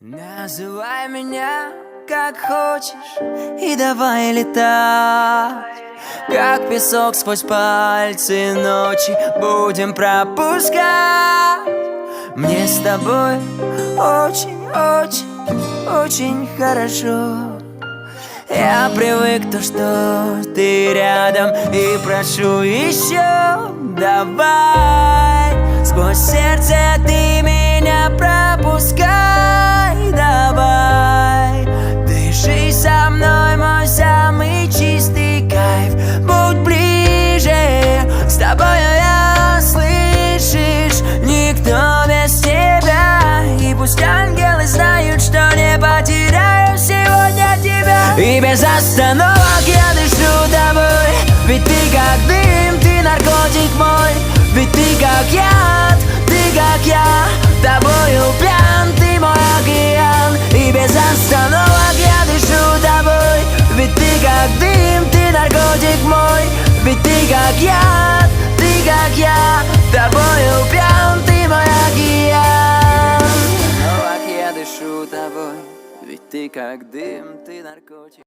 Называй меня как хочешь и давай летать, как песок сквозь пальцы ночи будем пропускать. Мне с тобой очень хорошо. Я привык то, что ты рядом, и прошу еще. Давай, сквозь сердце ты меня пропускай. Давай, дыши со мной, мой самый чистый кайф. Будь ближе, с тобою я, слышишь, никто без тебя. И пусть ангелы знают, что не потеряю сегодня тебя. И без остановок я дышу тобой, ведь ты как дым, ты наркотик мой. Ведь ты как яд, ты как я, тобою пьян, ты мой океан. И без остановок я дышу тобой, ведь ты как дым, ты наркотик мой. Ведь ты как яд, ты как я, тобою пьян, ты мой океан. Без остановок я дышу тобой, ведь ты как дым, ты наркотик.